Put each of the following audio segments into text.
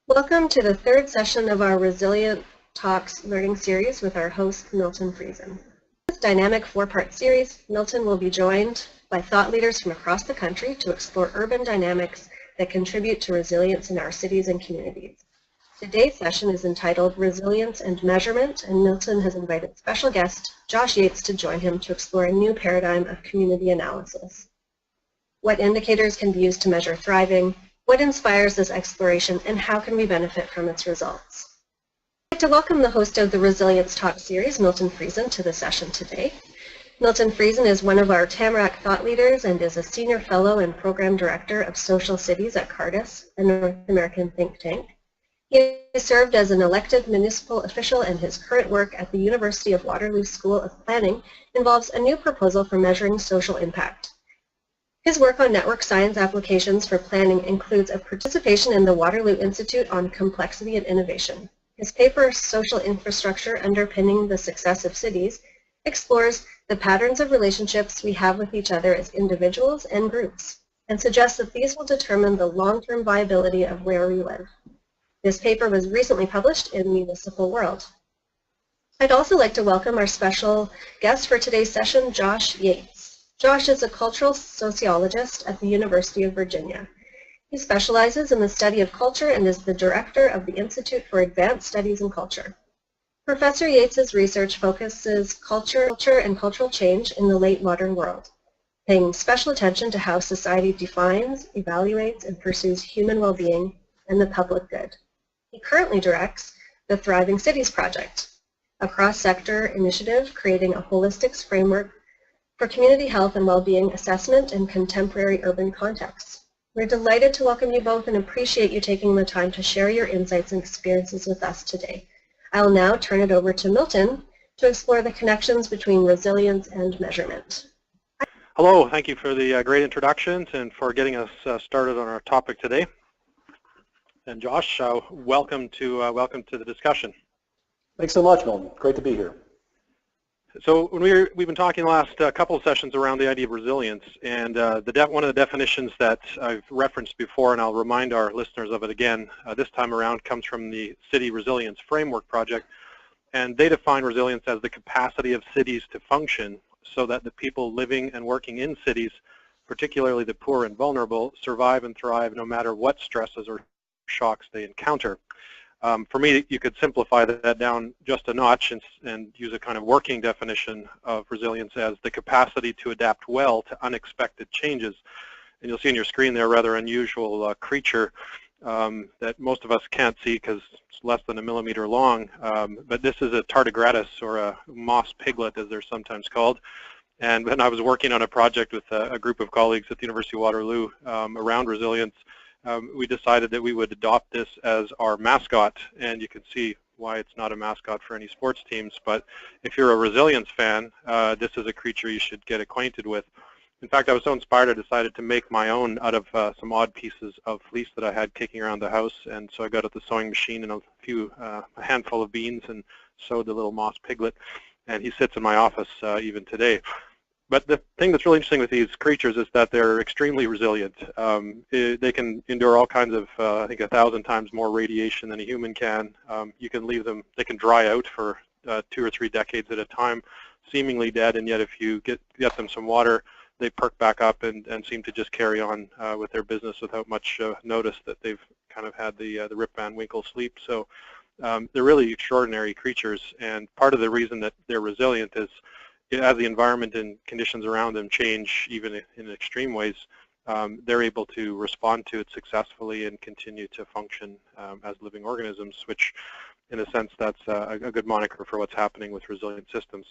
Welcome to the third session of our Resilient Talks learning series with our host, Milton Friesen. In this dynamic four-part series, Milton will be joined by thought leaders from across the country to explore urban dynamics that contribute to resilience in our cities and communities. Today's session is entitled Resilience and Measurement, and Milton has invited special guest Josh Yates to join him to explore a new paradigm of community analysis. What indicators can be used to measure thriving? What inspires this exploration, and how can we benefit from its results? I'd like to welcome the host of the Resilience Talk series, Milton Friesen, to the session today. Milton Friesen is one of our Tamarack thought leaders and is a senior fellow and program director of social cities at Cardis, a North American think tank. He has served as an elected municipal official, and his current work at the University of Waterloo School of Planning involves a new proposal for measuring social impact. His work on network science applications for planning includes a participation in the Waterloo Institute on Complexity and Innovation. His paper, Social Infrastructure Underpinning the Success of Cities, explores the patterns of relationships we have with each other as individuals and groups, and suggests that these will determine the long-term viability of where we live. This paper was recently published in Municipal World. I'd also like to welcome our special guest for today's session, Josh Yates. Josh is a cultural sociologist at the University of Virginia. He specializes in the study of culture and is the director of the Institute for Advanced Studies in Culture. Professor Yates's research focuses culture and cultural change in the late modern world, paying special attention to how society defines, evaluates, and pursues human well-being and the public good. He currently directs the Thriving Cities Project, a cross-sector initiative creating a holistic framework for community health and well-being assessment in contemporary urban contexts. We're delighted to welcome you both and appreciate you taking the time to share your insights and experiences with us today. I'll now turn it over to Milton to explore the connections between resilience and measurement. Hello, thank you for the great introductions and for getting us started on our topic today. And Josh, welcome to the discussion. Thanks so much, Milton. Great to be here. So when we've been talking the last couple of sessions around the idea of resilience, and one of the definitions that I've referenced before, and I'll remind our listeners of it again this time around, comes from the City Resilience Framework Project, and they define resilience as the capacity of cities to function so that the people living and working in cities, particularly the poor and vulnerable, survive and thrive no matter what stresses or shocks they encounter. For me, you could simplify that down just a notch and use a kind of working definition of resilience as the capacity to adapt well to unexpected changes. And you'll see on your screen there a rather unusual creature that most of us can't see because it's less than a millimeter long. But this is a tardigratis, or a moss piglet as they're sometimes called. And when I was working on a project with a group of colleagues at the University of Waterloo around resilience, we decided that we would adopt this as our mascot, and you can see why it's not a mascot for any sports teams. But if you're a resilience fan, this is a creature you should get acquainted with. In fact, I was so inspired I decided to make my own out of some odd pieces of fleece that I had kicking around the house, and so I got out the sewing machine and a handful of beans and sewed the little moss piglet, and he sits in my office even today. But the thing that's really interesting with these creatures is that they're extremely resilient. They can endure all kinds of, I think, 1,000 times more radiation than a human can. You can leave them, they can dry out for 2 or 3 decades at a time, seemingly dead, and yet if you get them some water, they perk back up and seem to just carry on with their business without much notice that they've kind of had the Rip Van Winkle sleep. So they're really extraordinary creatures, and part of the reason that they're resilient is as the environment and conditions around them change, even in extreme ways, they're able to respond to it successfully and continue to function as living organisms, which in a sense that's a good moniker for what's happening with resilient systems.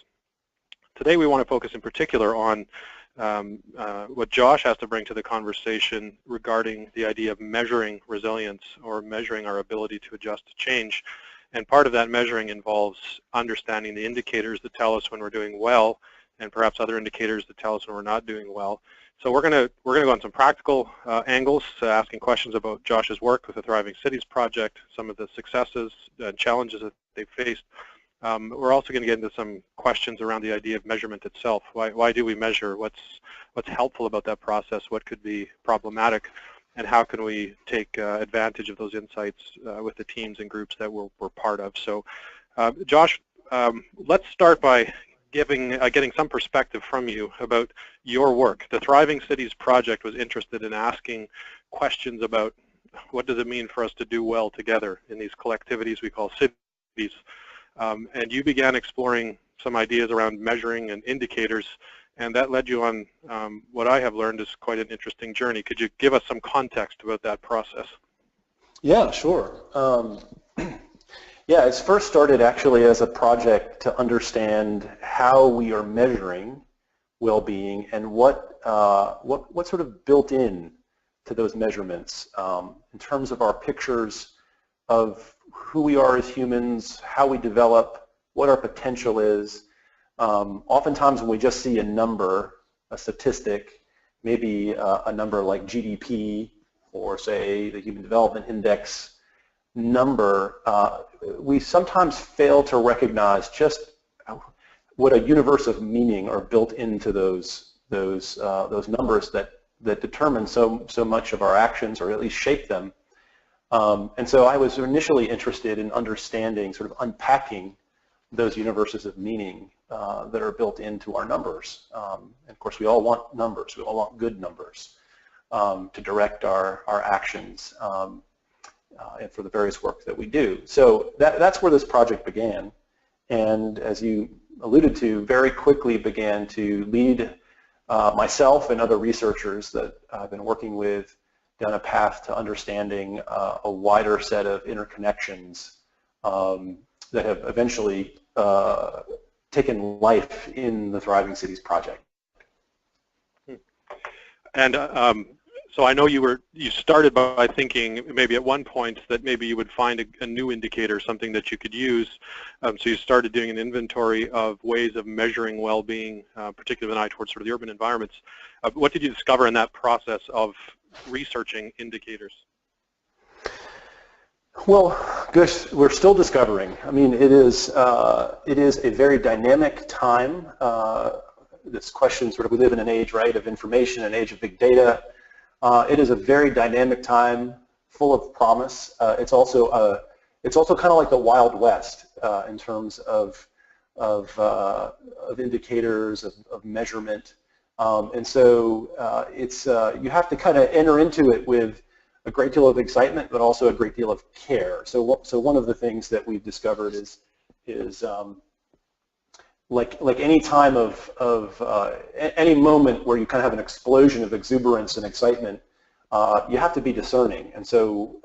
Today we want to focus in particular on what Josh has to bring to the conversation regarding the idea of measuring resilience, or measuring our ability to adjust to change. And part of that measuring involves understanding the indicators that tell us when we're doing well, and perhaps other indicators that tell us when we're not doing well. So we're going to go on some practical angles, asking questions about Josh's work with the Thriving Cities Project, some of the successes and challenges that they've faced. We're also going to get into some questions around the idea of measurement itself. Why do we measure? What's helpful about that process? What could be problematic? and how can we take advantage of those insights with the teams and groups that we're part of. So Josh, let's start by getting some perspective from you about your work. The Thriving Cities Project was interested in asking questions about what does it mean for us to do well together in these collectivities we call cities. And you began exploring some ideas around measuring and indicators, and that led you on what I have learned is quite an interesting journey. Could you give us some context about that process? Yeah, sure. Yeah, it's first started actually as a project to understand how we are measuring well-being and what sort of built in to those measurements in terms of our pictures of who we are as humans, how we develop, what our potential is. Oftentimes when we just see a number, a statistic, maybe a number like GDP or say the Human Development Index number, we sometimes fail to recognize just what a universe of meaning are built into those numbers that determine so much of our actions, or at least shape them. And so I was initially interested in understanding, sort of unpacking those universes of meaning that are built into our numbers. And of course, we all want numbers. We all want good numbers to direct our actions and for the various work that we do. So that's where this project began. And as you alluded to, very quickly began to lead myself and other researchers that I've been working with down a path to understanding a wider set of interconnections that have eventually taken life in the Thriving Cities Project. And so I know you started by thinking maybe at one point that maybe you would find a new indicator, something that you could use. So you started doing an inventory of ways of measuring well-being, particularly with an eye towards sort of the urban environments. What did you discover in that process of researching indicators? Well, gosh, we're still discovering. I mean, it is a very dynamic time. This question, sort of, we live in an age, right, of information, an age of big data. It is a very dynamic time, full of promise. It's also kind of like the Wild West in terms of indicators, of measurement, and so you have to kind of enter into it with a great deal of excitement, but also a great deal of care. So one of the things that we've discovered is like any time of any moment where you kind of have an explosion of exuberance and excitement, you have to be discerning. And so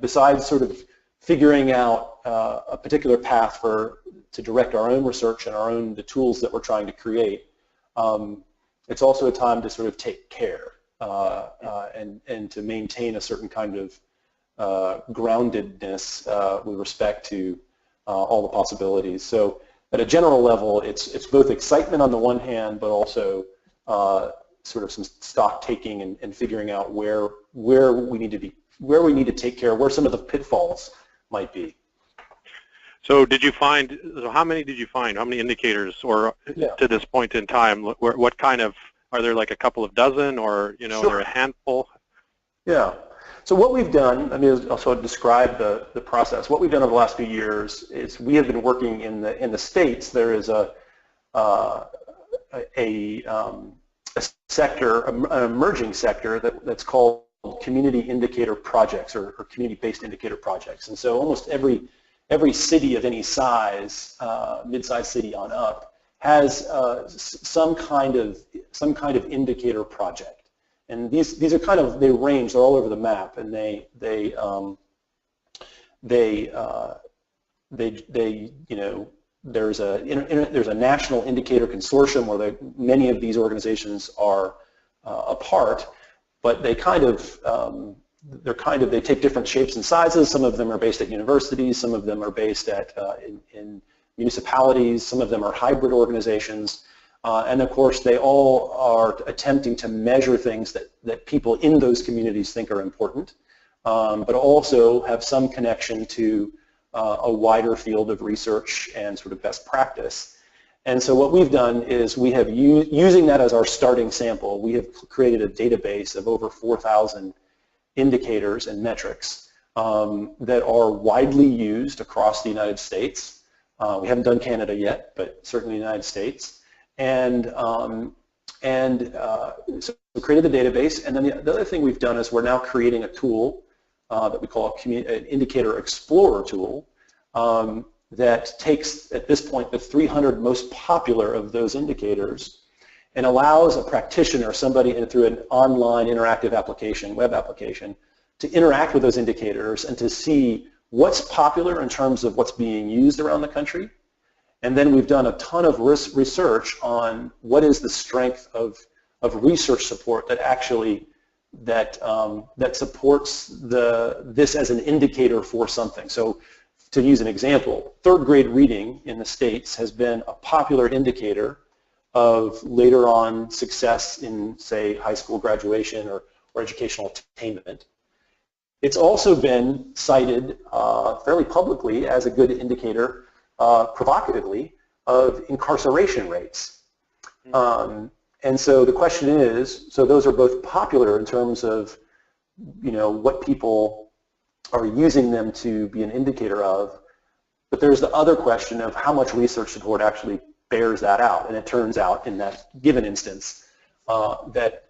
besides sort of figuring out a particular path to direct our own research and the tools that we're trying to create, it's also a time to sort of take care and to maintain a certain kind of groundedness with respect to all the possibilities. So at a general level, it's both excitement on the one hand, but also sort of some stock taking and figuring out where we need to take care, where some of the pitfalls might be. So how many did you find? How many indicators, or to this point in time, what kind of, are there like a couple of dozen, or Sure. Are there a handful? Yeah. So what we've done, I mean, also describe the process. What we've done over the last few years is we have been working in the States. There is a sector, an emerging sector that's called community indicator projects or community-based indicator projects. And so almost every city of any size, mid-sized city on up, has some kind of indicator project. And these are kind of, they range, they're all over the map, and there's a national indicator consortium where many of these organizations are a part, but they they take different shapes and sizes. Some of them are based at universities, some of them are based in municipalities, some of them are hybrid organizations. And of course, they all are attempting to measure things that people in those communities think are important, but also have some connection to a wider field of research and sort of best practice. And so what we've done is we have, using that as our starting sample, we have created a database of over 4,000 indicators and metrics that are widely used across the United States. We haven't done Canada yet, but certainly the United States. And so we created the database, and then the other thing we've done is we're now creating a tool that we call an indicator explorer tool that takes, at this point, the 300 most popular of those indicators and allows a practitioner, somebody through an online interactive application, web application, to interact with those indicators and to see what's popular in terms of what's being used around the country. And then we've done a ton of research on what is the strength of research support that actually that supports this as an indicator for something. So to use an example, third grade reading in the States has been a popular indicator of later on success in, say, high school graduation or educational attainment. It's also been cited fairly publicly as a good indicator, provocatively, of incarceration rates. And so the question is, so those are both popular in terms of, you know, what people are using them to be an indicator of, but there's the other question of how much research support actually bears that out. And it turns out in that given instance that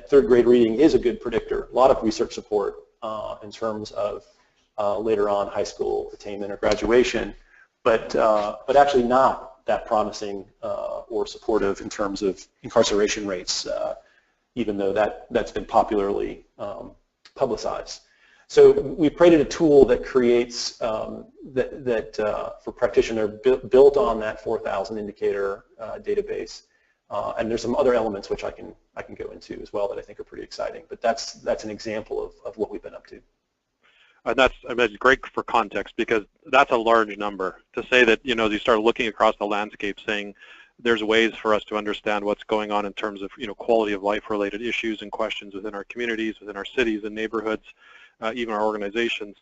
third grade reading is a good predictor. A lot of research support in terms of later on high school attainment or graduation, but actually not that promising or supportive in terms of incarceration rates, even though that's been popularly publicized. So we've created a tool that creates for practitioner built on that 4,000 indicator database, and there's some other elements which I can go into as well that I think are pretty exciting. But that's an example of what we've been up to. And that's, I mean, it's great for context because that's a large number. To say that, you know, you start looking across the landscape saying there's ways for us to understand what's going on in terms of, you know, quality of life related issues and questions within our communities, within our cities and neighborhoods, even our organizations,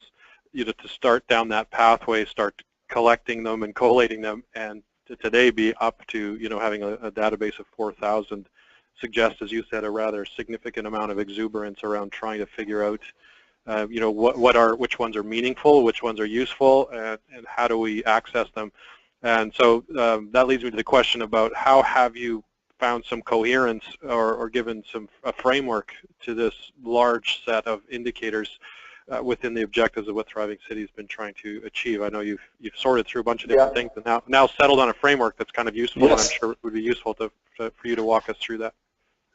you know, to start down that pathway, start collecting them and collating them, and to today be up to, you know, having a database of 4,000 suggests, as you said, a rather significant amount of exuberance around trying to figure out you know, which ones are meaningful, which ones are useful, and how do we access them. And so that leads me to the question about how have you found some coherence or given a framework to this large set of indicators within the objectives of what Thriving City has been trying to achieve. I know you've sorted through a bunch of different things and now settled on a framework that's kind of useful, and I'm sure it would be useful for you to walk us through that.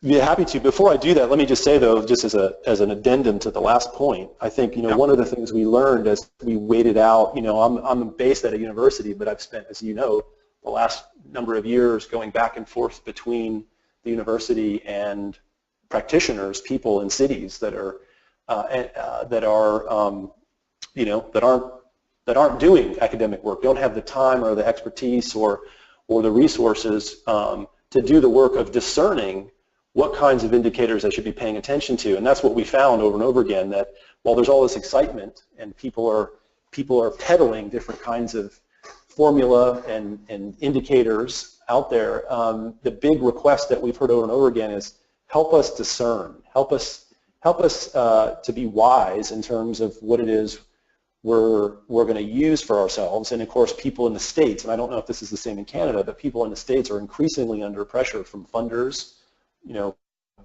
Yeah, happy to. Before I do that, let me just say, though, just as an addendum to the last point, I think, you know, one of the things we learned as we waited out, you know, I'm based at a university, but I've spent, as you know, the last number of years going back and forth between the university and practitioners, people in cities that are you know, that aren't doing academic work, don't have the time or the expertise or the resources to do the work of discerning what kinds of indicators I should be paying attention to. And that's what we found over and over again, that while there's all this excitement and people are peddling different kinds of formula and indicators out there, the big request that we've heard over and over again is help us discern, help us to be wise in terms of what it is we're going to use for ourselves. And of course, people in the States, and I don't know if this is the same in Canada, but people in the States are increasingly under pressure from funders, you know,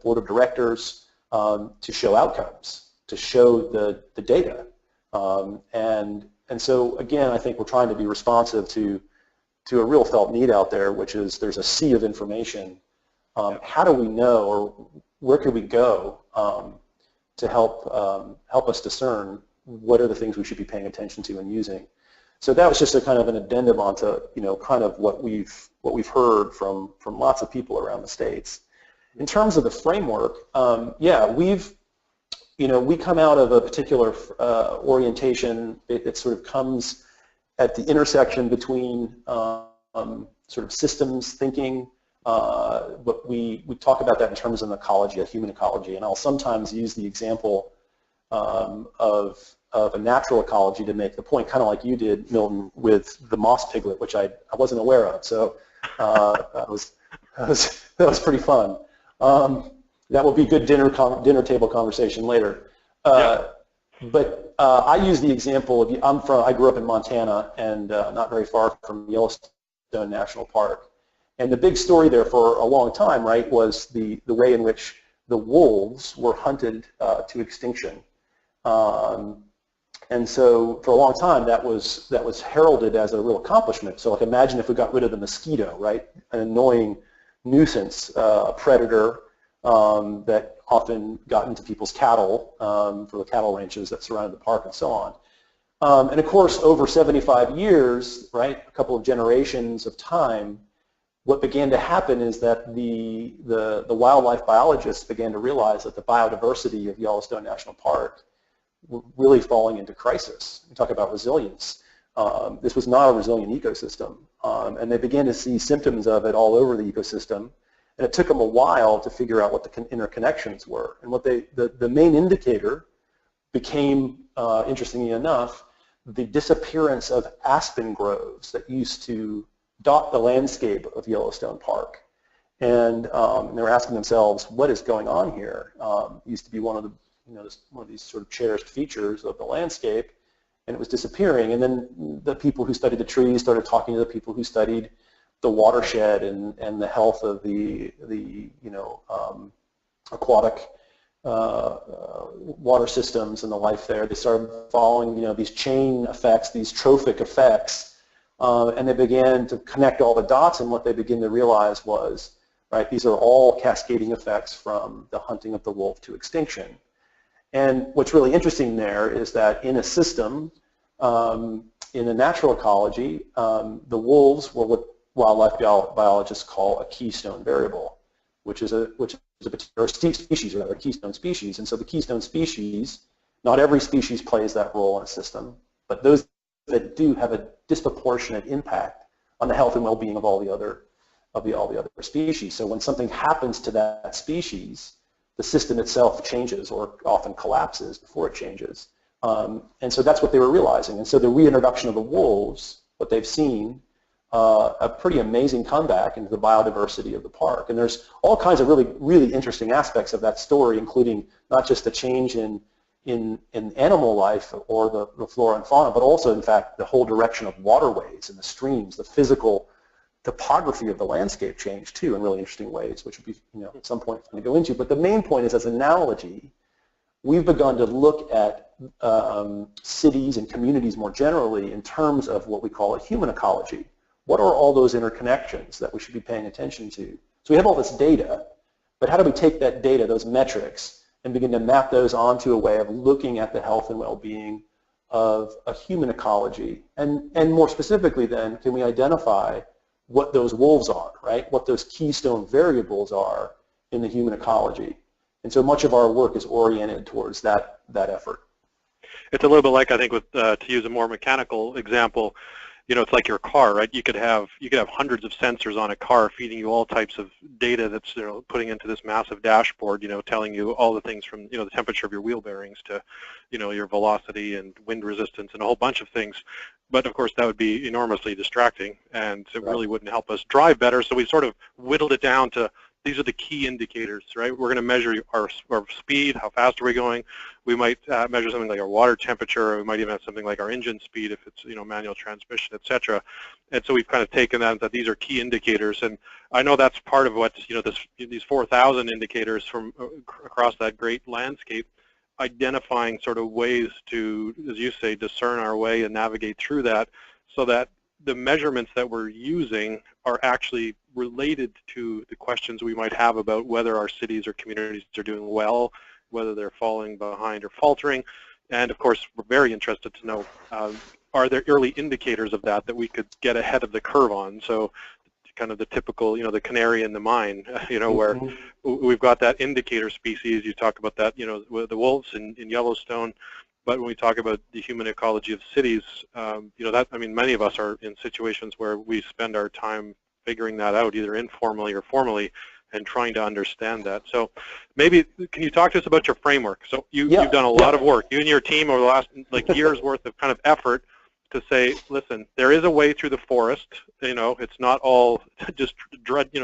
board of directors, to show outcomes, to show the data. And so again, I think we're trying to be responsive to a real felt need out there, which is there's a sea of information. How do we know, or where could we go to help us discern what are the things we should be paying attention to and using? So that was just a kind of an addendum onto, you know, kind of what we've heard from lots of people around the States. In terms of the framework, yeah, we come out of a particular orientation. It sort of comes at the intersection between sort of systems thinking, but we talk about that in terms of ecology, a human ecology, and I'll sometimes use the example of a natural ecology to make the point, kind of like you did, Milton, with the moss piglet, which I wasn't aware of. So that was pretty fun. That will be good dinner table conversation later. But I use the example of, I grew up in Montana and not very far from Yellowstone National Park. And the big story there for a long time, right, was the way in which the wolves were hunted to extinction. And so for a long time that was heralded as a real accomplishment. So like imagine if we got rid of the mosquito, right, an annoying nuisance predator that often got into people's cattle for the cattle ranches that surrounded the park and so on. And of course, over 75 years, right, a couple of generations of time, what began to happen is that the wildlife biologists began to realize that the biodiversity of Yellowstone National Park were really falling into crisis. We talk about resilience. This was not a resilient ecosystem, and they began to see symptoms of it all over the ecosystem. And it took them a while to figure out what the interconnections were. And what the main indicator became, interestingly enough, the disappearance of aspen groves that used to dot the landscape of Yellowstone Park. And they were asking themselves, what is going on here? It used to be one of the, one of these sort of cherished features of the landscape, and it was disappearing. And then the people who studied the trees started talking to the people who studied the watershed and the health of the aquatic water systems and the life there. They started following these chain effects, these trophic effects, and they began to connect all the dots. And what they began to realize was, right, these are all cascading effects from the hunting of the wolf to extinction. And what's really interesting there is that in a system, in a natural ecology, the wolves were what wildlife biologists call a keystone variable, which is a particular species, or rather a keystone species. And so the keystone species, not every species plays that role in a system, but those that do have a disproportionate impact on the health and well-being of all the other species. So when something happens to that species, the system itself changes or often collapses before it changes. And so that's what they were realizing. And so the reintroduction of the wolves, what they've seen, a pretty amazing comeback into the biodiversity of the park. And there's all kinds of really interesting aspects of that story, including not just the change in animal life or the flora and fauna, but also, in fact, the whole direction of waterways and the streams, the physical topography of the landscape changed too in really interesting ways, which would be, at some point going to go into. But the main point is, as an analogy, we've begun to look at cities and communities more generally in terms of what we call a human ecology. What are all those interconnections that we should be paying attention to? So we have all this data, but how do we take that data, those metrics, and begin to map those onto a way of looking at the health and well-being of a human ecology? And more specifically then, can we identify what those wolves are, right? What those keystone variables are in the human ecology? And so much of our work is oriented towards that effort. It's a little bit like, I think, with to use a more mechanical example, it's like your car, right? You could have hundreds of sensors on a car feeding you all types of data that's putting into this massive dashboard, telling you all the things from the temperature of your wheel bearings to your velocity and wind resistance and a whole bunch of things. But of course that would be enormously distracting, and it really wouldn't help us drive better. So we sort of whittled it down to, these are the key indicators, right? We're going to measure our speed, how fast are we going. We might measure something like our water temperature, or we might even have something like our engine speed if it's manual transmission, etc. And so we've kind of taken that these are key indicators, and I know that's part of what these 4,000 indicators from across that great landscape, identifying sort of ways to, as you say, discern our way and navigate through that, so that the measurements that we're using are actually related to the questions we might have about whether our cities or communities are doing well, whether they're falling behind or faltering. And of course, we're very interested to know, are there early indicators of that we could get ahead of the curve on? So kind of the typical, the canary in the mine, where we've got that indicator species. You talk about that, the wolves in Yellowstone. But when we talk about the human ecology of cities, many of us are in situations where we spend our time figuring that out, either informally or formally, and trying to understand that. So maybe, can you talk to us about your framework? So you've done a lot of work, you and your team, over the last years worth of kind of effort to say, listen, there is a way through the forest. It's not all just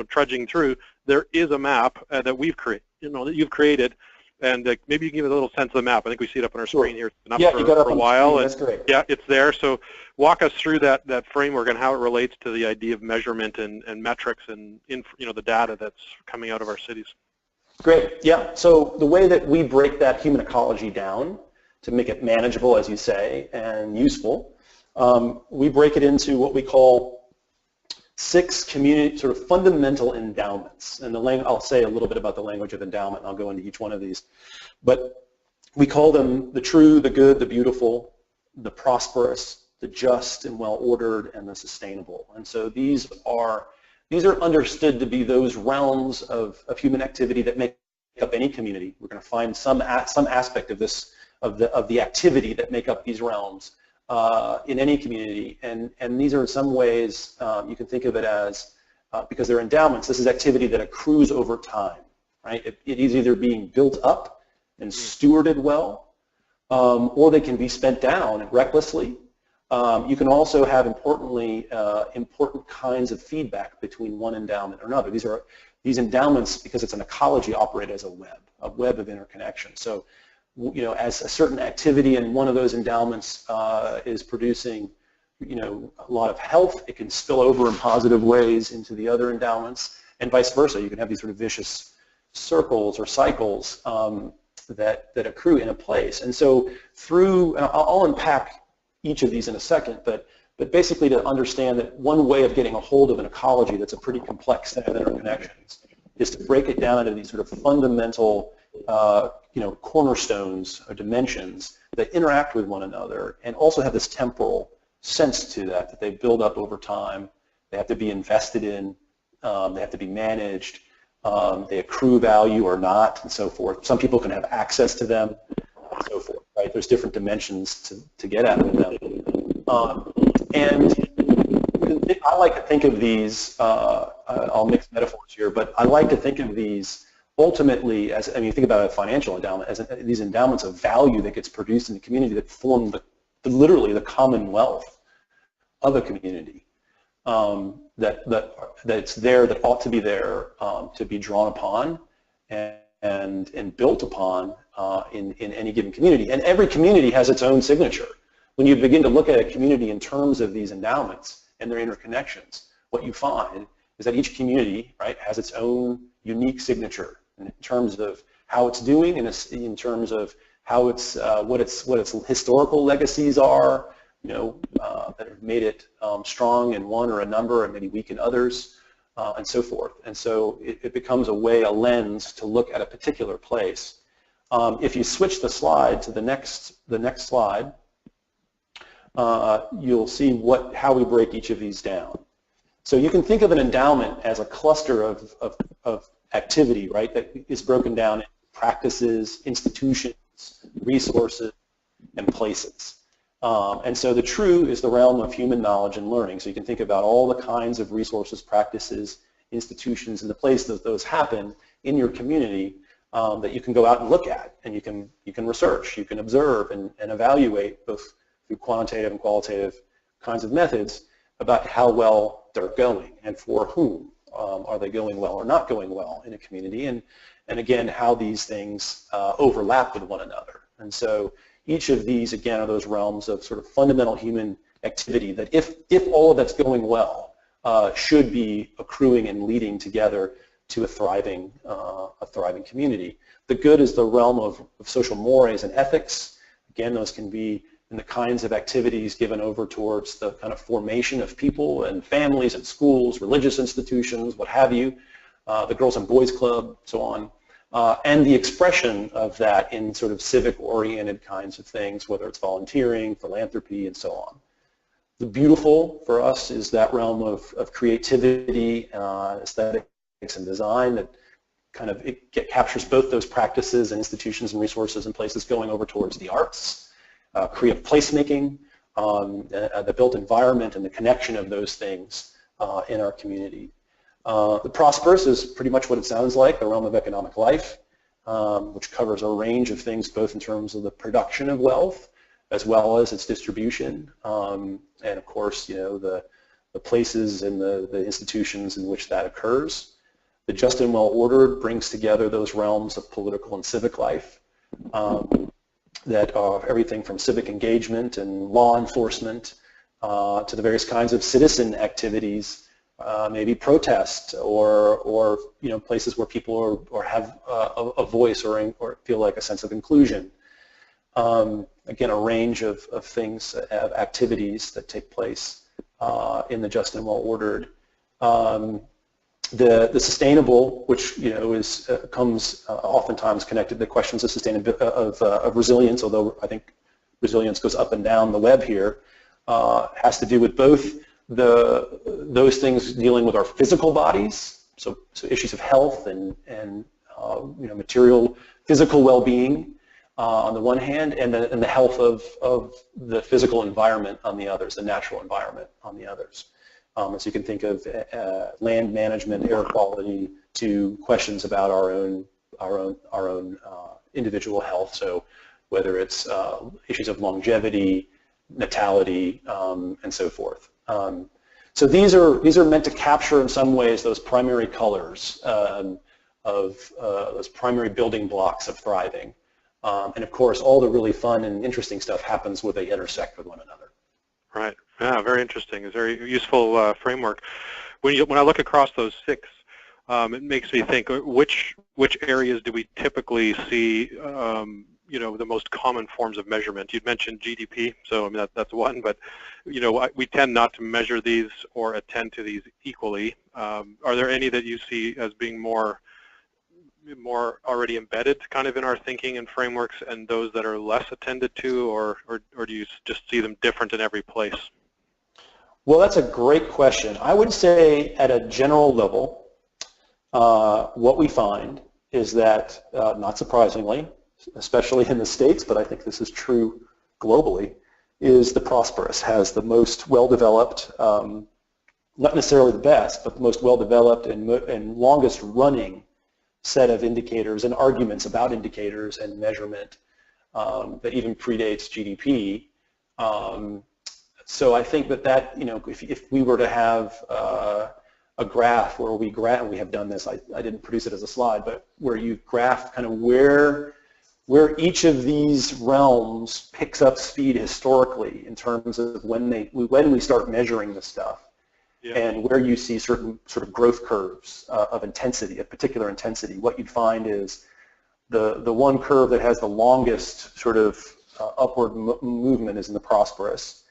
trudging through. There is a map that we've created, that you've created, And maybe you can give a little sense of the map. I think we see it up on our screen here. It's been up Yeah, for, you got up for a on the while. screen. That's great. Yeah, it's there. So walk us through that framework and how it relates to the idea of measurement and metrics and the data that's coming out of our cities. Great. Yeah. So the way that we break that human ecology down to make it manageable, as you say, and useful, we break it into what we call 6 community sort of fundamental endowments. And I'll say a little bit about the language of endowment, and I'll go into each one of these. But we call them the true, the good, the beautiful, the prosperous, the just and well-ordered, and the sustainable. And so these are understood to be those realms of human activity that make up any community. We're going to find some aspect of this, of the activity that make up these realms in any community, and these are in some ways, you can think of it as, because they're endowments, this is activity that accrues over time, right? It is either being built up and stewarded well, or they can be spent down recklessly. You can also have, importantly, important kinds of feedback between one endowment or another. These endowments, because it's an ecology, operate as a web of interconnection. So, as a certain activity in one of those endowments is producing, a lot of health, it can spill over in positive ways into the other endowments, and vice versa. You can have these sort of vicious circles or cycles that accrue in a place. And so I'll unpack each of these in a second, but basically to understand that one way of getting a hold of an ecology that's a pretty complex set of interconnections is to break it down into these sort of fundamental cornerstones or dimensions that interact with one another and also have this temporal sense to that they build up over time. They have to be invested in, they have to be managed, they accrue value or not, and so forth. Some people can have access to them, and so forth, right? There's different dimensions to get at with them. And I like to think of these, I'll mix metaphors here, but I like to think of these ultimately as, you think about a financial endowment, as these endowments of value that gets produced in the community that form literally the commonwealth of a community, that's there, that ought to be there, to be drawn upon and built upon in any given community. And every community has its own signature. When you begin to look at a community in terms of these endowments and their interconnections, what you find is that each community, right, has its own unique signature in terms of how it's doing, and in terms of how it's what its historical legacies are, that have made it strong in one or a number, and maybe weak in others, and so forth. And so it becomes a way, a lens to look at a particular place. If you switch the slide to the next slide, you'll see how we break each of these down. So you can think of an endowment as a cluster of activity, right, that is broken down into practices, institutions, resources, and places. And so the true is the realm of human knowledge and learning. So you can think about all the kinds of resources, practices, institutions, and the place that those happen in your community that you can go out and look at, and you can research, you can observe and evaluate both through quantitative and qualitative kinds of methods about how well they're going and for whom. Are they going well or not going well in a community, and again, how these things overlap with one another. And so each of these, again, are those realms of sort of fundamental human activity that if all of that's going well, should be accruing and leading together to a thriving community. The good is the realm of social mores and ethics. Again, those can be in the kinds of activities given over towards the kind of formation of people and families and schools, religious institutions, what have you, the Girls and Boys Club, so on, and the expression of that in sort of civic-oriented kinds of things, whether it's volunteering, philanthropy, and so on. The beautiful for us is that realm of creativity, aesthetics, and design that kind of captures both those practices and institutions and resources and places going over towards the arts. Creative placemaking, the built environment, and the connection of those things in our community. The prosperous is pretty much what it sounds like, the realm of economic life, which covers a range of things both in terms of the production of wealth as well as its distribution, and of course, the places and the institutions in which that occurs. The just and well-ordered brings together those realms of political and civic life that are everything from civic engagement and law enforcement to the various kinds of citizen activities, maybe protest or places where people or have a voice or feel like a sense of inclusion. Again, a range of things, of activities that take place in the just and well-ordered. The sustainable, which comes oftentimes connected to questions of sustainability of resilience, although I think resilience goes up and down the web here, has to do with both those things dealing with our physical bodies, so issues of health and material physical well-being on the one hand, and the health of the physical environment on the others, the natural environment on the others. So you can think of land management, air quality, to questions about our own individual health. So whether it's issues of longevity, natality, and so forth. So these are meant to capture in some ways those primary colors of those primary building blocks of thriving. And of course, all the really fun and interesting stuff happens where they intersect with one another. Right. Yeah, very interesting. It's a very useful framework. When I look across those 6, it makes me think which areas do we typically see the most common forms of measurement. You'd mentioned GDP, so I mean that's one, but we tend not to measure these or attend to these equally. Are there any that you see as being more already embedded kind of in our thinking and frameworks, and those that are less attended to, or do you just see them different in every place? Well, that's a great question. I would say at a general level, what we find is that, not surprisingly, especially in the States, but I think this is true globally, is the prosperous has the most well-developed, not necessarily the best, but the most well-developed and longest running set of indicators and arguments about indicators and measurement that even predates GDP. So I think that if we were to have a graph where we have done this, I didn't produce it as a slide, but where you graph kind of where each of these realms picks up speed historically in terms of when we start measuring this stuff. Yeah. And where you see certain sort of growth curves of intensity, of particular intensity, what you'd find is the one curve that has the longest sort of upward movement is in the prosperous.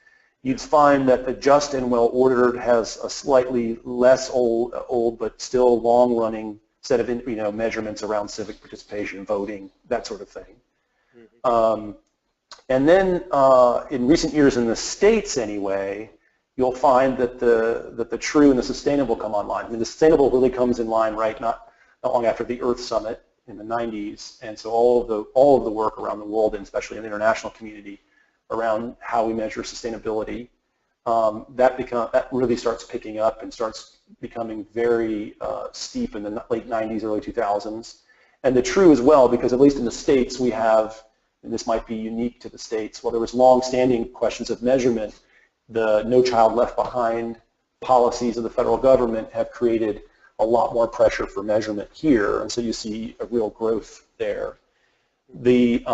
You'd find that the just and well-ordered has a slightly less old but still long-running set of measurements around civic participation, voting, that sort of thing. Mm-hmm. And then in recent years in the States anyway, you'll find that the true and the sustainable come online. I mean, the sustainable really comes in line not long after the Earth Summit in the 90s, and so all of the work around the world, and especially in the international community, around how we measure sustainability, that really starts picking up and starts becoming very steep in the late 90s, early 2000s. And the true as well, because at least in the States we have, and this might be unique to the States, while there was long-standing questions of measurement, the No Child Left Behind policies of the federal government have created a lot more pressure for measurement here, and so you see a real growth there. The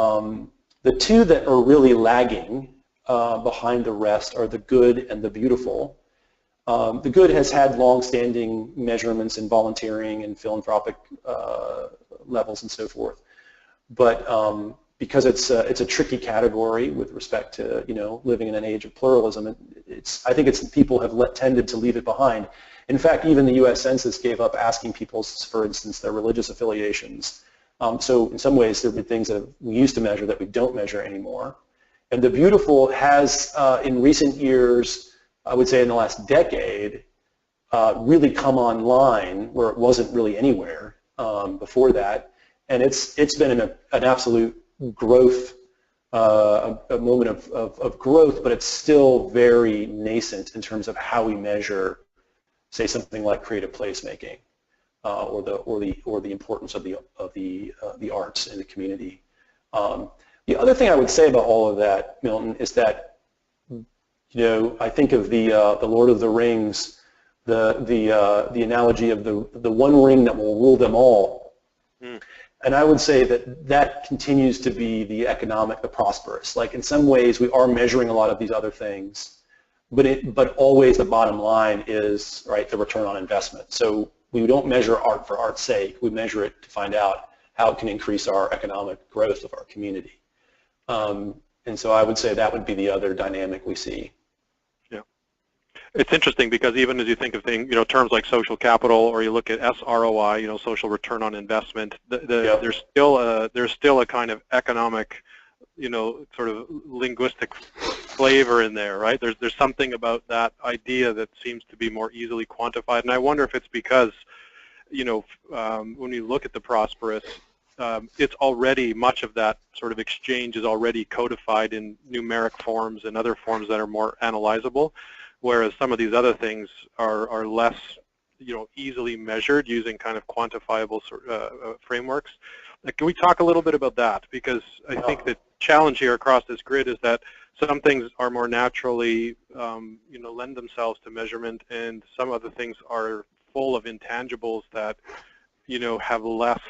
two that are really lagging behind the rest are the good and the beautiful. The good has had long-standing measurements in volunteering and philanthropic levels and so forth, but because it's a tricky category with respect to living in an age of pluralism, I think people have tended to leave it behind. In fact, even the U.S. Census gave up asking people, for instance, their religious affiliations. So in some ways, there have been things that we used to measure that we don't measure anymore. And the beautiful has, in recent years, I would say in the last decade, really come online where it wasn't really anywhere before that. And it's been an absolute growth, a moment of growth, but it's still very nascent in terms of how we measure, say, something like creative placemaking. Or the importance of the arts in the community. The other thing I would say about all of that, Milton, is that I think of the Lord of the Rings the analogy of the one ring that will rule them all. Mm. And I would say that continues to be the prosperous. Like in some ways we are measuring a lot of these other things, but always the bottom line is, right, the return on investment. So we don't measure art for art's sake. We measure it to find out how it can increase our economic growth of our community. And so I would say that would be the other dynamic we see. Yeah, it's interesting because even as you think of things, terms like social capital, or you look at SROI, social return on investment, there's still a kind of economic, sort of linguistic flavor in there, right? There's something about that idea that seems to be more easily quantified, and I wonder if it's because, when you look at the prosperous, it's already, much of that sort of exchange is already codified in numeric forms and other forms that are more analyzable, whereas some of these other things are less, easily measured using kind of quantifiable frameworks. Can we talk a little bit about that? Because I think the challenge here across this grid is that some things are more naturally, lend themselves to measurement, and some other things are full of intangibles that, have less,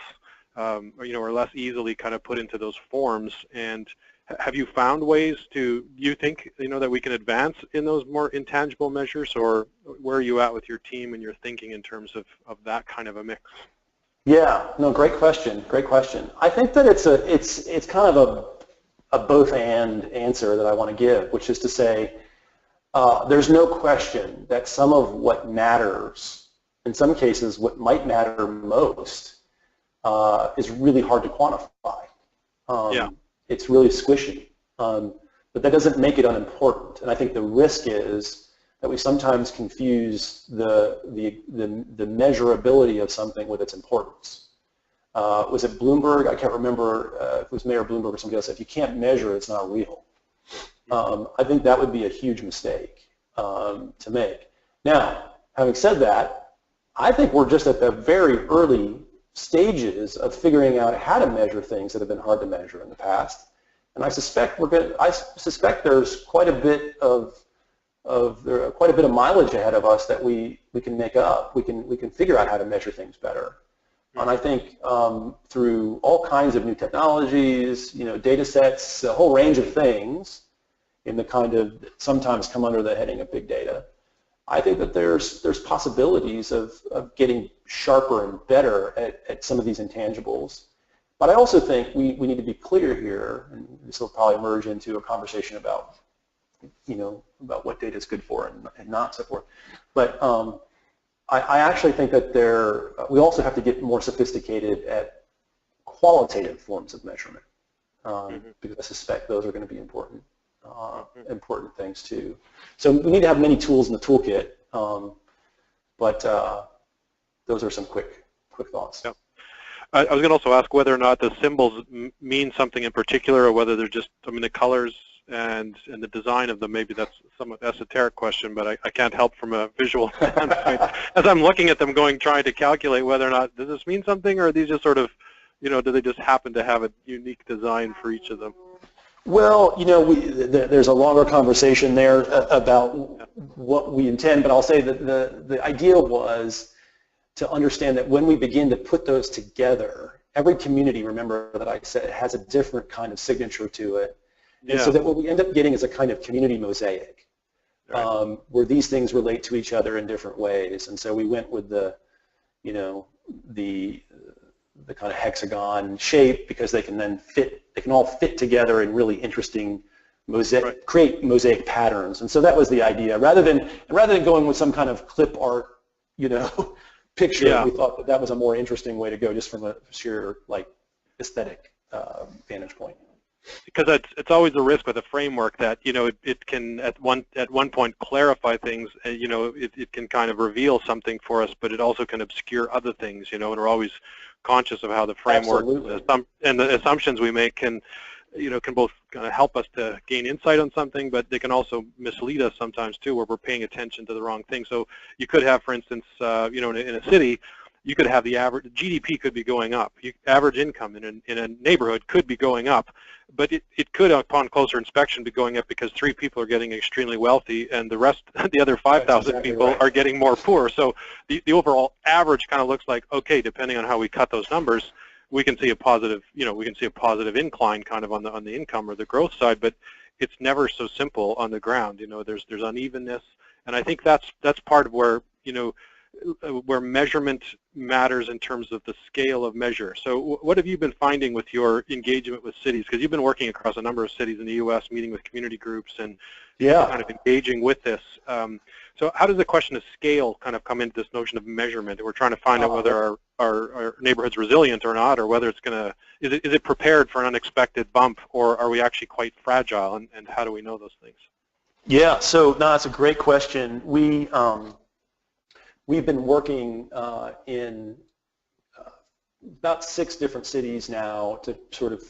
are less easily kind of put into those forms. And have you found ways to, you think, that we can advance in those more intangible measures, or where are you at with your team and your thinking in terms of that kind of a mix? Yeah, no, great question. Great question. I think that it's kind of a both and answer that I want to give, which is to say, there's no question that some of what matters, in some cases, what might matter most, is really hard to quantify. Yeah. It's really squishy, but that doesn't make it unimportant. And I think the risk is that we sometimes confuse the measurability of something with its importance. Was it Bloomberg? I can't remember if it was Mayor Bloomberg or somebody else said, if you can't measure it, it's not real. I think that would be a huge mistake to make. Now, having said that, I think we're just at the very early stages of figuring out how to measure things that have been hard to measure in the past, and I suspect there's quite a bit of mileage ahead of us that we can make up. We can figure out how to measure things better, and I think through all kinds of new technologies, data sets, a whole range of things, in the kind of that sometimes come under the heading of big data. I think that there's possibilities of getting sharper and better at some of these intangibles. But I also think we need to be clear here, and this will probably merge into a conversation about, about what data is good for and not so forth. But I actually think that we also have to get more sophisticated at qualitative forms of measurement, because I suspect those are going to be important. Important things too. So we need to have many tools in the toolkit, but those are some quick thoughts. Yeah. I was going to also ask whether or not the symbols mean something in particular, or whether they're just, the colors and the design of them. Maybe that's a somewhat esoteric question, but I can't help from a visual standpoint as I'm looking at them, trying to calculate whether or not, does this mean something, or are these just sort of, do they just happen to have a unique design for each of them? Well, there's a longer conversation there about what we intend, but I'll say that the idea was to understand that when we begin to put those together, every community, remember that I said, has a different kind of signature to it. And so that what we end up getting is a kind of community mosaic, right, where these things relate to each other in different ways. And so we went with the kind of hexagon shape, because they can then all fit together in really interesting mosaic, right, create mosaic patterns. And so that was the idea. Rather than going with some kind of clip art, picture, we thought that was a more interesting way to go, just from a sheer aesthetic vantage point. Because it's always a risk with a framework that it can at one point clarify things. It can kind of reveal something for us, but it also can obscure other things. And we're always conscious of how the framework and the assumptions we make can both kind of help us to gain insight on something, but they can also mislead us sometimes too, where we're paying attention to the wrong thing. So you could have, for instance, in a city, you could have the average GDP could be going up. Average income in a neighborhood could be going up, but it could, upon closer inspection, be going up because 3 people are getting extremely wealthy and the rest, the other 5,000 people are getting more poor. So the overall average kind of looks like, okay, depending on how we cut those numbers, we can see a positive, we can see a positive incline kind of on the income or the growth side, but it's never so simple on the ground. There's unevenness, and I think that's part of where, where measurement matters in terms of the scale of measure. So what have you been finding with your engagement with cities? Because you've been working across a number of cities in the U.S., meeting with community groups and kind of engaging with this. So how does the question of scale kind of come into this notion of measurement? We're trying to find out whether our neighborhood's resilient or not, or whether it's going to, is it prepared for an unexpected bump, or are we actually quite fragile, and how do we know those things? Yeah, so no, that's a great question. We've been working in about 6 different cities now to sort of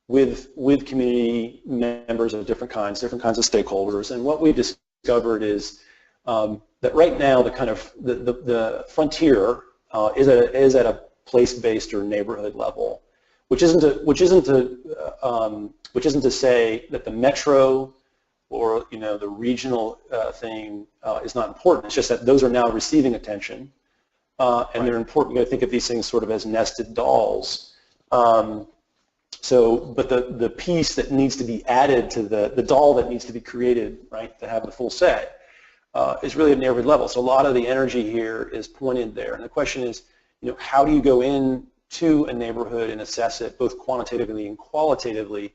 with community members of different kinds of stakeholders, and what we've discovered is that right now the kind of the frontier is at a place-based or neighborhood level, which isn't to say that the metro or the regional thing is not important. It's just that those are now receiving attention, and they're important. You got to think of these things sort of as nested dolls. But the piece that needs to be added to the doll that needs to be created, right, to have the full set, is really at neighborhood level. So a lot of the energy here is pointed there, and the question is, how do you go into a neighborhood and assess it both quantitatively and qualitatively?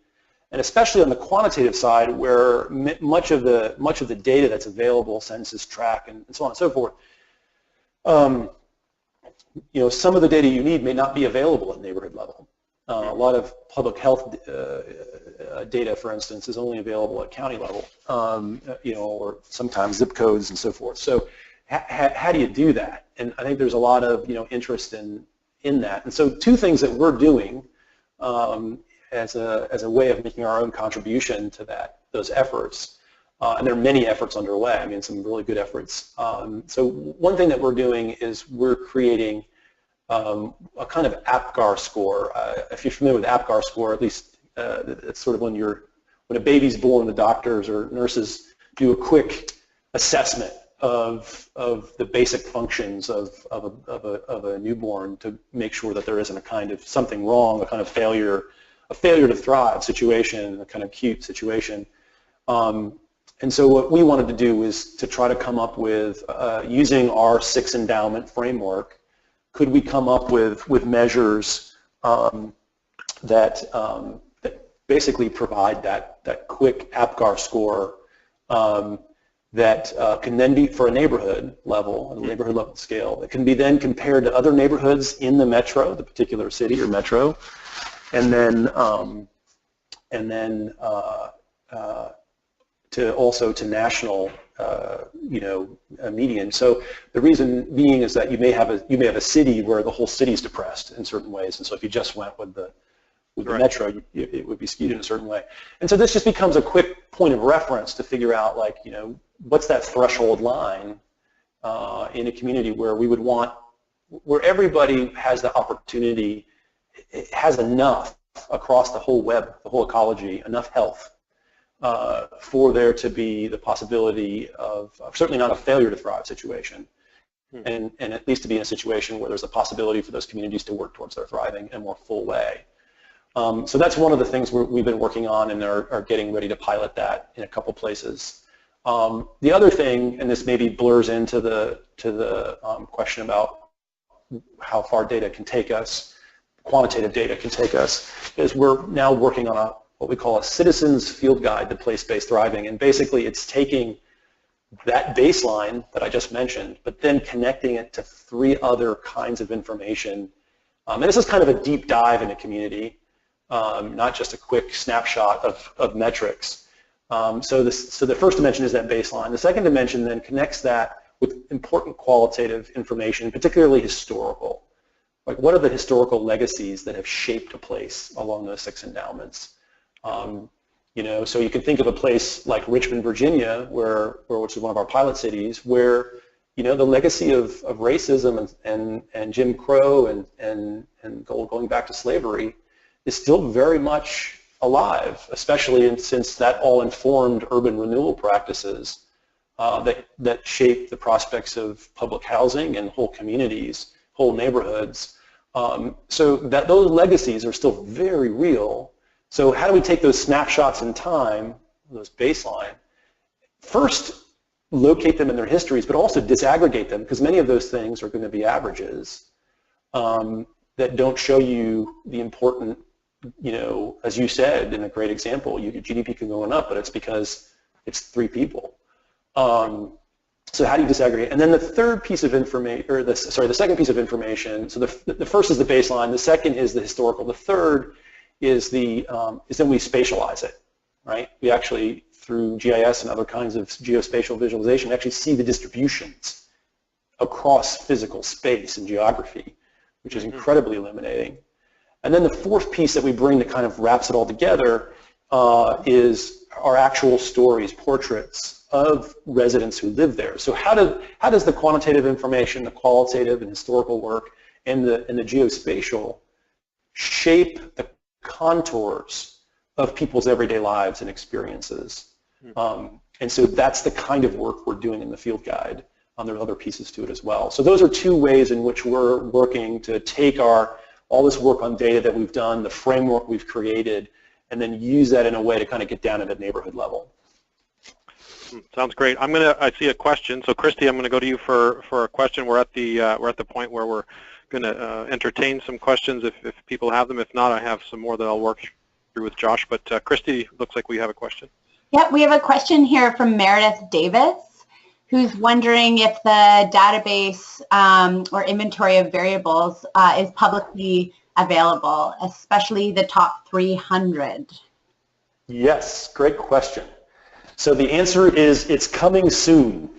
And especially on the quantitative side, where much of the data that's available, census track, and so on and so forth, some of the data you need may not be available at neighborhood level. A lot of public health data, for instance, is only available at county level, or sometimes zip codes and so forth. So how do you do that? And I think there's a lot of interest in that. And so 2 things that we're doing as a way of making our own contribution to those efforts, and there are many efforts underway. I mean, some really good efforts. So one thing that we're doing is we're creating a kind of APGAR score. If you're familiar with APGAR score, at least it's sort of when a baby's born, the doctors or nurses do a quick assessment of the basic functions of a newborn to make sure that there isn't a kind of something wrong, a kind of failure to thrive situation, a kind of acute situation. And so what we wanted to do is to try to come up with, using our 6 endowment framework, could we come up with measures that basically provide that quick APGAR score that can then be for a neighborhood level, a neighborhood level scale. It can be then compared to other neighborhoods in the metro, the particular city or metro, and then to national, median. So the reason being is that you may have a city where the whole city is depressed in certain ways, and so if you just went with the metro, it would be skewed in a certain way. And so this just becomes a quick point of reference to figure out, like, what's that threshold line in a community where we would want, where everybody has the opportunity, it has enough across the whole web, the whole ecology, enough health for there to be the possibility of certainly not a failure to thrive situation, and at least to be in a situation where there's a possibility for those communities to work towards their thriving in a more full way. So that's one of the things we've been working on, and are getting ready to pilot that in a couple places. The other thing, and this maybe blurs into the question about how far data can take us, quantitative data can take us, is we're now working on what we call a citizens field guide to place-based thriving, and basically it's taking that baseline that I just mentioned, but then connecting it to 3 other kinds of information. And this is kind of a deep dive in a community, not just a quick snapshot of metrics. So the first dimension is that baseline. The second dimension then connects that with important qualitative information, particularly historical. Like, what are the historical legacies that have shaped a place along those 6 endowments? So you can think of a place like Richmond, Virginia, which is one of our pilot cities, where the legacy of racism and Jim Crow and going back to slavery is still very much alive, especially since that all informed urban renewal practices that shape the prospects of public housing and whole communities, whole neighborhoods. So that those legacies are still very real. So how do we take those snapshots in time, those baseline, first locate them in their histories, but also disaggregate them, because many of those things are going to be averages that don't show you the important, as you said in a great example, GDP can go up, but it's because it's 3 people. So how do you disaggregate? And then the third piece of information, or the second piece of information, so the first is the baseline, the second is the historical, the third is then we spatialize it, right? We actually, through GIS and other kinds of geospatial visualization, actually see the distributions across physical space and geography, which is incredibly illuminating. And then the fourth piece that we bring that kind of wraps it all together is our actual stories, portraits of residents who live there. So how does the quantitative information, the qualitative and historical work, and the geospatial shape the contours of people's everyday lives and experiences? And so that's the kind of work we're doing in the field guide. There are other pieces to it as well. So those are 2 ways in which we're working to take all this work on data that we've done, the framework we've created, and then use that in a way to kind of get down at a neighborhood level. Sounds great. I see a question. So Christy, I'm going to go to you for a question. We're at the point where we're going to entertain some questions if people have them. If not, I have some more that I'll work through with Josh. But Christy, looks like we have a question. Yep, we have a question here from Meredith Davis, who's wondering if the database or inventory of variables is publicly available, especially the top 300. Yes, great question. So the answer is it's coming soon.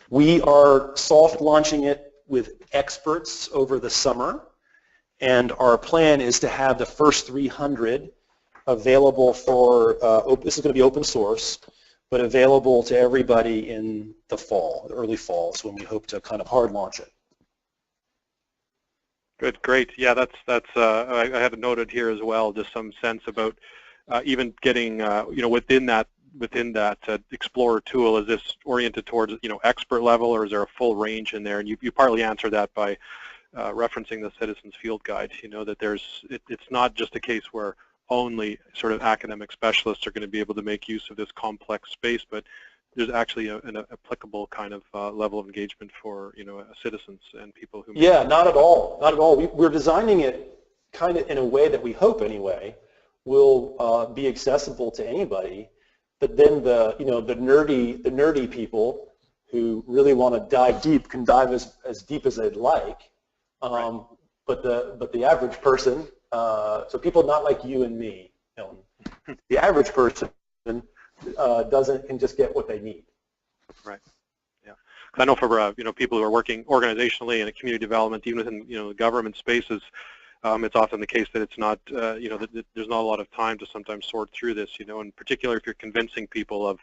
We are soft launching it with experts over the summer, and our plan is to have the first 300 available for, this is going to be open source, but available to everybody in the fall, the early fall, is when we hope to kind of hard launch it. Good, great. Yeah, that's I have it noted here as well, just some sense about even getting, within that Explorer tool, is this oriented towards, expert level, or is there a full range in there? And you partly answered that by referencing the Citizens Field Guide, that it's not just a case where only sort of academic specialists are going to be able to make use of this complex space, but there's actually an applicable kind of level of engagement for, citizens and people who... Yeah, not at all, not at all. We're designing it kind of in a way that we hope, anyway, will be accessible to anybody. But then the nerdy people who really want to dive deep can dive as deep as they'd like. Right. But the average person, so people not like you and me, Milton, the average person can just get what they need. Right. Yeah. I know for people who are working organizationally in a community development, even within the government spaces, it's often the case that it's not, that there's not a lot of time to sometimes sort through this, in particular if you're convincing people of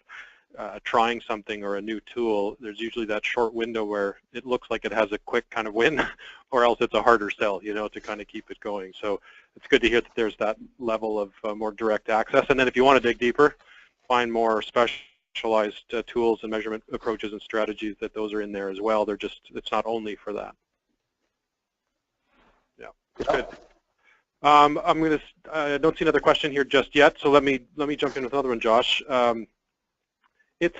trying something or a new tool, there's usually that short window where it looks like it has a quick kind of win, or else it's a harder sell, to kind of keep it going. So it's good to hear that there's that level of more direct access. And then if you want to dig deeper, find more specialized tools and measurement approaches and strategies, that those are in there as well. It's not only for that. Good. I don't see another question here just yet, so let me jump in with another one, Josh. It's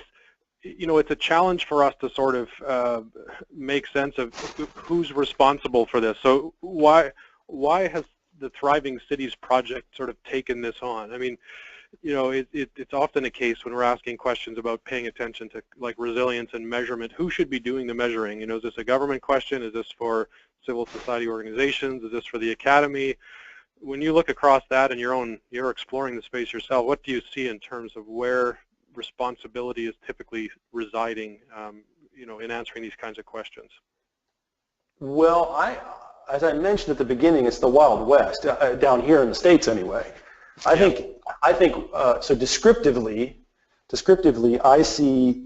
a challenge for us to sort of make sense of who's responsible for this. So why has the Thriving Cities project sort of taken this on? I mean, it's often a case when we're asking questions about paying attention to like resilience and measurement. Who should be doing the measuring? Is this a government question? Is this for civil society organizations? Is this for the academy? When you look across that and you're exploring the space yourself, what do you see in terms of where responsibility is typically residing, in answering these kinds of questions? Well, as I mentioned at the beginning, it's the Wild West down here in the States, anyway. I think so. Descriptively, I see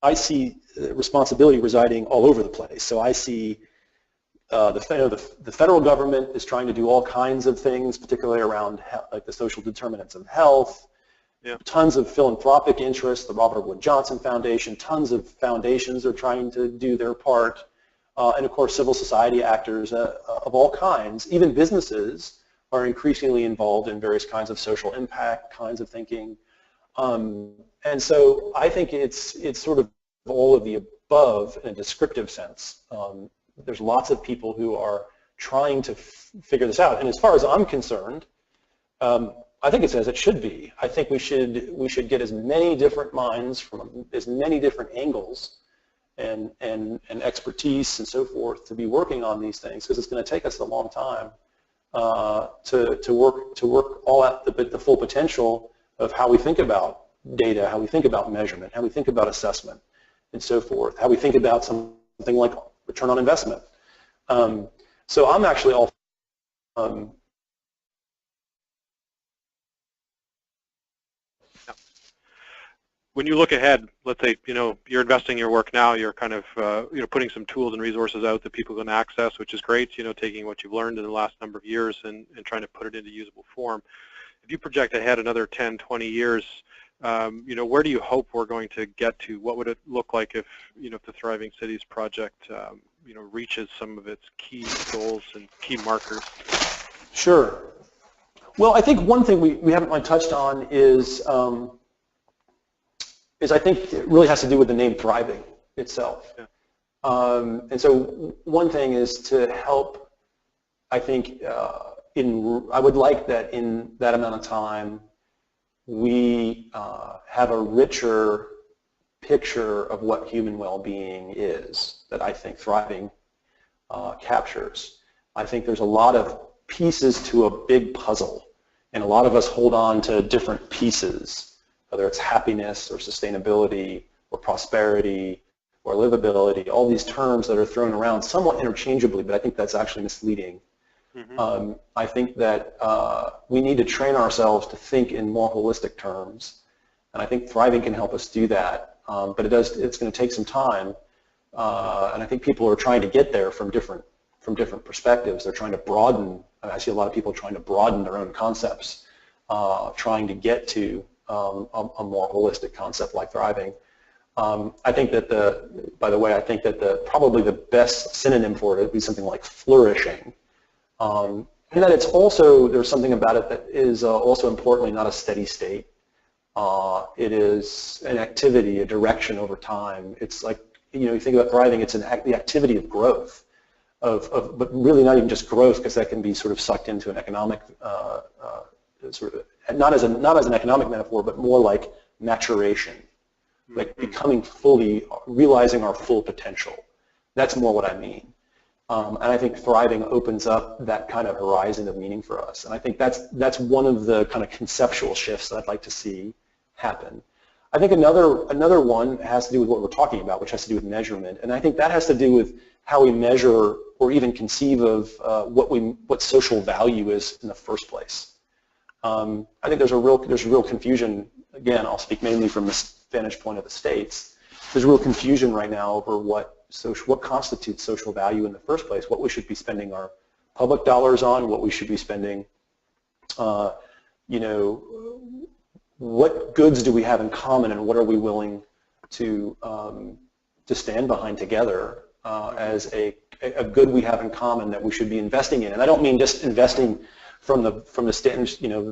I see responsibility residing all over the place. So I see the federal government is trying to do all kinds of things, particularly around like the social determinants of health. Yeah. Tons of philanthropic interests, the Robert Wood Johnson Foundation, tons of foundations are trying to do their part. And of course, civil society actors of all kinds, even businesses, are increasingly involved in various kinds of social impact kinds of thinking. And so I think it's sort of all of the above in a descriptive sense. There's lots of people who are trying to figure this out. And as far as I'm concerned, I think it's as it should be. I think we should get as many different minds from as many different angles and expertise and so forth to be working on these things, because it's going to take us a long time to work all out the full potential of how we think about data, how we think about measurement, how we think about assessment, and so forth, how we think about something like return on investment. So I'm actually all when you look ahead, let's say, you're investing your work now, you're kind of, putting some tools and resources out that people can access, which is great, taking what you've learned in the last number of years and trying to put it into usable form. If you project ahead another 10, 20 years, where do you hope we're going to get to? What would it look like if, if the Thriving Cities project, reaches some of its key goals and key markers? Sure. Well, I think one thing we haven't really touched on is I think it really has to do with the name Thriving itself. Yeah. And so one thing is to help, I think, I would like that in that amount of time we have a richer picture of what human well-being is that I think Thriving captures. I think there's a lot of pieces to a big puzzle, and a lot of us hold on to different pieces, whether it's happiness or sustainability or prosperity or livability, all these terms that are thrown around somewhat interchangeably, but I think that's actually misleading. Mm-hmm. I think that we need to train ourselves to think in more holistic terms, and I think Thriving can help us do that, but it's going to take some time, and I think people are trying to get there from different perspectives. They're trying to broaden. I see a lot of people trying to broaden their own concepts, trying to get to a more holistic concept like Thriving. I think that by the way, I think that probably the best synonym for it would be something like flourishing. And that it's also, there's something about it that is also importantly not a steady state. It is an activity, a direction over time. It's like, you think about Thriving, it's the activity of growth, but really not even just growth, because that can be sort of sucked into an economic sort of, not as an economic metaphor, but more like maturation, like becoming fully, realizing our full potential. That's more what I mean. And I think Thriving opens up that kind of horizon of meaning for us. And I think that's one of the kind of conceptual shifts that I'd like to see happen. I think another one has to do with what we're talking about, which has to do with measurement. And I think that has to do with how we measure or even conceive of what social value is in the first place. I think there's a real confusion. Again, I'll speak mainly from the vantage point of the states. There's a real confusion right now over what constitutes social value in the first place, what we should be spending our public dollars on, what we should be spending, what goods do we have in common, and what are we willing to stand behind together as a good we have in common that we should be investing in. And I don't mean just investing from the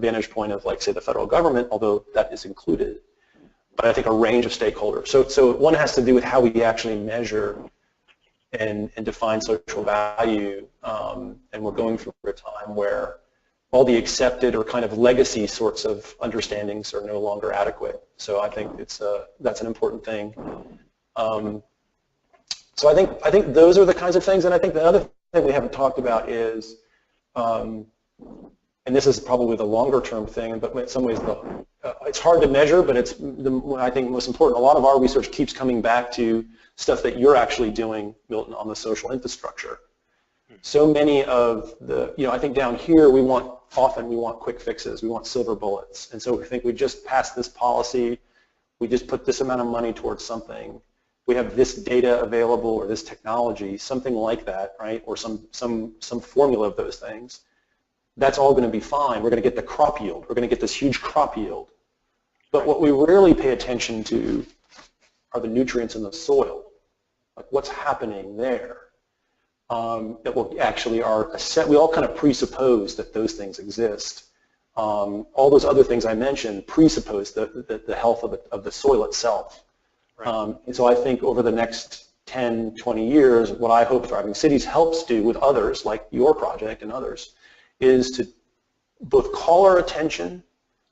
vantage point of, like, say, the federal government, although that is included, but I think a range of stakeholders. So one has to do with how we actually measure and define social value, and we're going through a time where all the accepted or kind of legacy sorts of understandings are no longer adequate. So I think that's an important thing. So I think those are the kinds of things, and I think the other thing we haven't talked about is, and this is probably the longer term thing, but in some ways it's hard to measure, but it's I think most important. A lot of our research keeps coming back to stuff that you're actually doing, Milton, on the social infrastructure. So many of the, I think down here often we want quick fixes, we want silver bullets, and so we think we just passed this policy, we just put this amount of money towards something, we have this data available or this technology, something like that, right? Or some formula of those things. That's all going to be fine. We're going to get the crop yield. We're going to get this huge crop yield. But what we rarely pay attention to are the nutrients in the soil, like what's happening there. That will actually we all kind of presuppose that those things exist. All those other things I mentioned presuppose the health of the soil itself. Right. And so I think over the next 10, 20 years, what I hope Thriving Cities helps do with others, like your project and others, is to both call our attention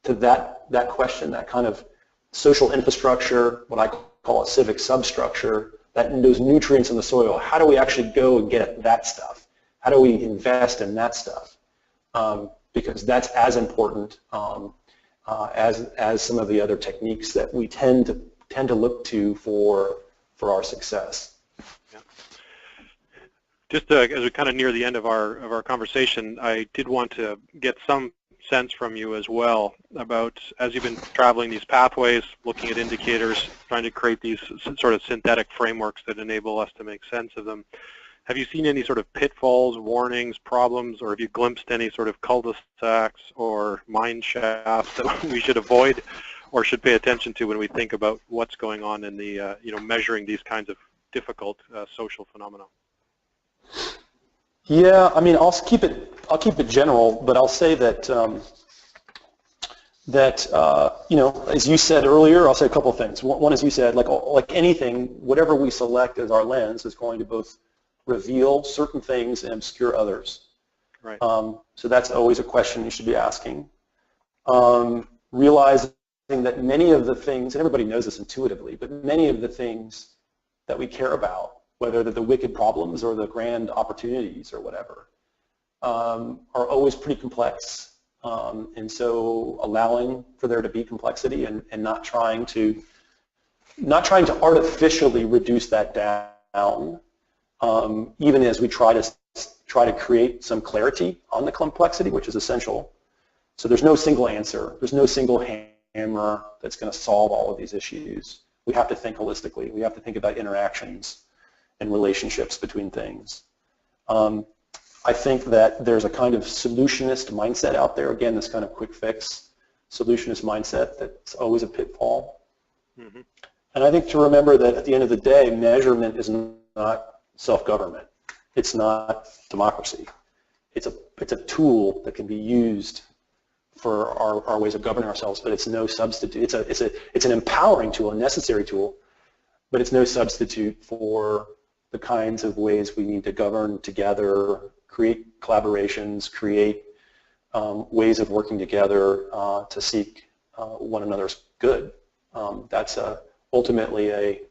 to that question, that kind of social infrastructure, what I call a civic substructure, those nutrients in the soil. How do we actually go and get that stuff? How do we invest in that stuff? Because that's as important as some of the other techniques that we tend to look to for our success. Yeah. Just as we kind of near the end of our conversation, I did want to get some sense from you as well about, as you've been traveling these pathways, looking at indicators, trying to create these sort of synthetic frameworks that enable us to make sense of them. Have you seen any sort of pitfalls, warnings, problems, or have you glimpsed any sort of cul-de-sacs or mine shafts that we should avoid or should pay attention to when we think about what's going on in the measuring these kinds of difficult social phenomena? Yeah, I mean, I'll keep it general, but I'll say that as you said earlier, I'll say a couple of things. One, as you said, like anything, whatever we select as our lens is going to both reveal certain things and obscure others. Right. So that's always a question you should be asking. Realizing that many of the things, and everybody knows this intuitively, but many of the things that we care about, whether they're the wicked problems or the grand opportunities or whatever, are always pretty complex. And so allowing for there to be complexity and not trying to artificially reduce that down, even as we try to create some clarity on the complexity, which is essential. So there's no single answer. There's no single hammer that's going to solve all of these issues. We have to think holistically. We have to think about interactions and relationships between things. I think that there's a kind of solutionist mindset out there. Again, this kind of quick fix solutionist mindset that's always a pitfall. Mm-hmm. And I think to remember that at the end of the day, measurement is not self-government. It's not democracy. It's a tool that can be used for our ways of governing ourselves, but it's no substitute. It's an empowering tool, a necessary tool, but it's no substitute for the kinds of ways we need to govern together, create collaborations, create ways of working together to seek one another's good. That's ultimately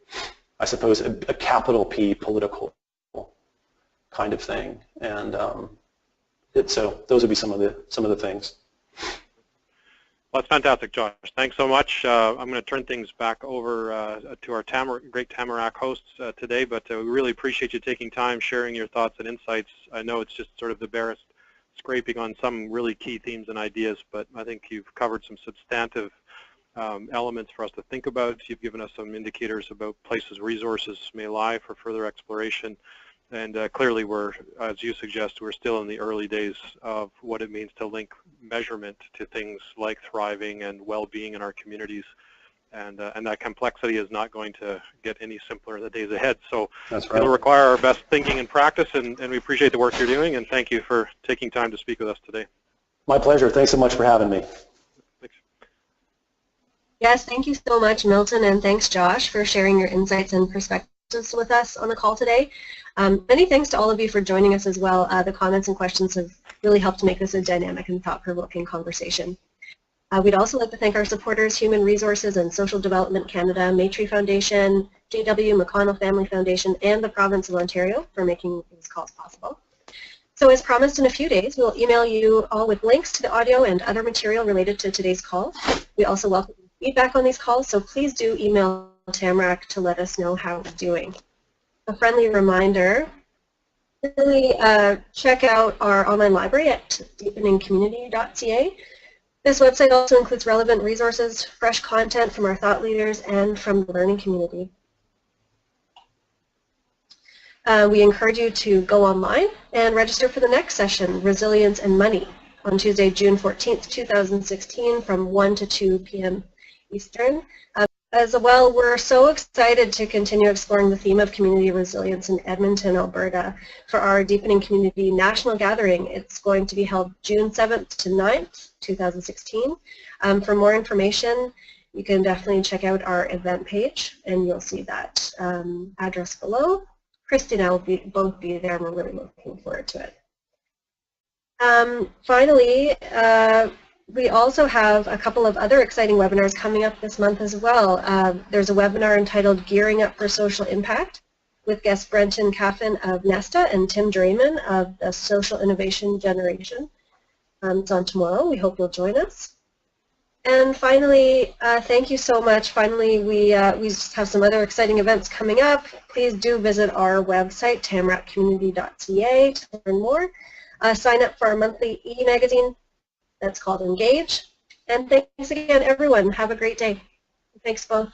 I suppose, a capital P political kind of thing. And so those would be some of the things. Well, that's fantastic, Josh. Thanks so much. I'm going to turn things back over to our great Tamarack hosts today, but we really appreciate you taking time, sharing your thoughts and insights. I know it's just sort of the barest scraping on some really key themes and ideas, but I think you've covered some substantive elements for us to think about. You've given us some indicators about places resources may lie for further exploration. And clearly we're, as you suggest, we're still in the early days of what it means to link measurement to things like thriving and well-being in our communities. And that complexity is not going to get any simpler in the days ahead. So that's right. It'll require our best thinking and practice, and we appreciate the work you're doing, and thank you for taking time to speak with us today. My pleasure. Thanks so much for having me. Thanks. Yes, thank you so much, Milton, and thanks, Josh, for sharing your insights and perspectives with us on the call today. Many thanks to all of you for joining us as well. The comments and questions have really helped to make this a dynamic and thought-provoking conversation. We'd also like to thank our supporters, Human Resources and Social Development Canada, Maytree Foundation, JW McConnell Family Foundation, and the Province of Ontario for making these calls possible. So as promised, in a few days, we'll email you all with links to the audio and other material related to today's call. We also welcome feedback on these calls, so please do email Tamarack to let us know how we're doing. A friendly reminder, really check out our online library at deepeningcommunity.ca. This website also includes relevant resources, fresh content from our thought leaders, and from the learning community. We encourage you to go online and register for the next session, Resilience and Money, on Tuesday, June 14th, 2016 from 1 to 2 p.m. Eastern. As well, we're so excited to continue exploring the theme of community resilience in Edmonton, Alberta for our Deepening Community National Gathering. It's going to be held June 7th to 9th, 2016. For more information, you can definitely check out our event page, and you'll see that address below. Christy and I will both be there, and we're really looking forward to it. Finally, we also have a couple of other exciting webinars coming up this month as well. There's a webinar entitled Gearing Up for Social Impact with guests Brenton Caffin of Nesta and Tim Draymond of the Social Innovation Generation. It's on tomorrow. We hope you'll join us. And finally, thank you so much. Finally, we just have some other exciting events coming up. Please do visit our website, tamracommunity.ca, to learn more. Sign up for our monthly e-magazine that's called Engage. And thanks again, everyone. Have a great day. Thanks both.